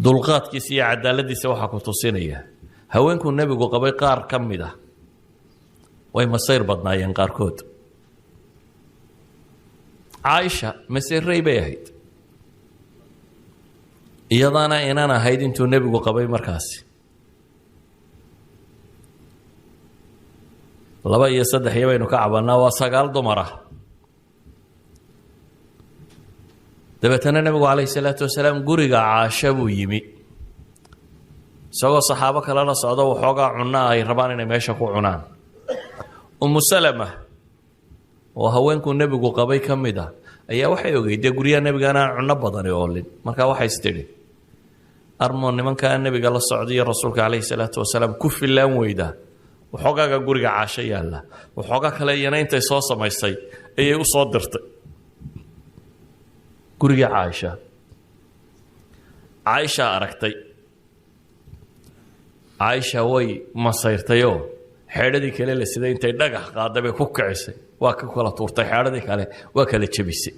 dulqaadkiisa iyo cadaaladiisa waxaa ku tusinaya haweenkuu nebigu qabay qaar ka mid ah way masayr badnaayeen qaarkood. caaisha masayrey bay ahayd, iyadaana inaan ahayd intuu nebigu qabay markaasi 2 iyo 3 iyo baynu ka cabanaa, waa 9 dumar ah. dabeetana nebigu calayhi salaatu wasalaam guriga caasha buu yimi isagoo saxaabo kale la socdo waxoogaa cunno ay rabaan inay meesha ku cunaan. umu salama oo haweenkuu nebigu qabay ka mid ah ayaa waxay ogeydee guryaha nebigaana aan cunno badani oolin, markaa waxay istidhi armoo nimankaa nebiga la socday iyo rasuulka calayhi salaatu wasalaam ku filaan weyda waxoogaaga guriga caasho yaalla, waxoogaa kale iyana intay soo samaysay ayay u soo dirtay guriga caaisha aragtay. caaisha way masayrtayoo xeedhadii kale la siday intay dhagax qaaday bay ku kicisay, waa ka kala tuurtay xeedhadii kale, waa kala jebisay.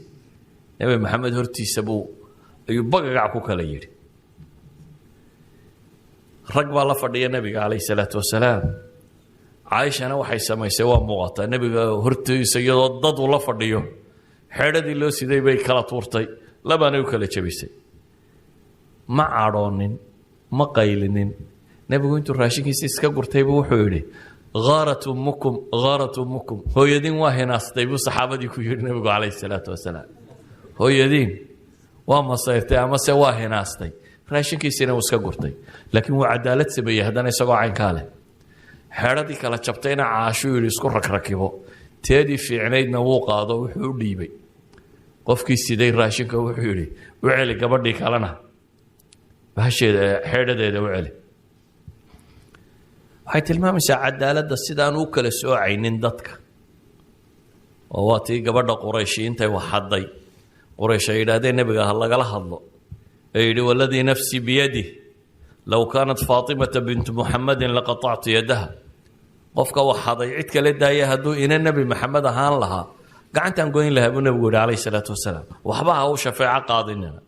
nebi maxamed hortiisa ayuu bagagac ku kala yidhi. rag baa la fadhiya nebiga calayhi salaatu wasalaam. caaishana waxay samaysay waa muuqataa nebiga hortiisa iyadoo dad uu la fadhiyo xeedhadii loo siday bay kala tuurtay, labaanay u kala jebisay. ma cadhoonin, ma qaylinin. nebigu intuu raashinkiisa iska gurtay buu wuxuu yidhi haarat ummukum, hooyadiin waa hinaastay buu saxaabadii ku yidhi nebigu calayhi salaatu wasalaam. hooyadiin waa masayrtay amase waa hinaastay. raashinkiisiina uu iska gurtay, laakiin wuu cadaalad sameeyey haddana isagoo caynkaa leh. xeedhadii kala jabtayna caashuu yidhi isku ragrakibo, teedii fiicnaydna wuu qaado wuxuu u dhiibay qofkii siday raashinka. wuxuu yidhi u celi gabadhii kalena bahasheeda xeedhadeeda u celi. waxay tilmaamaysaa cadaaladda sidaan u kala soocaynin dadka. oo waa tii gabadha qurayshi intay wax hadday quraysh ay yidhaahdeen nebiga ha lagala hadlo ee yidhi waladii nafsii biyadih low kaanat faatimata bintu muxamadin laqatactu yadaha. qofka wax haday cid kale daaya hadduu ina nebi maxamed ahaan lahaa gacantaan goyn lahaa buu nebigu yidhi calayhi salaatu wasalaam. waxba ha u shafeeco qaadinina.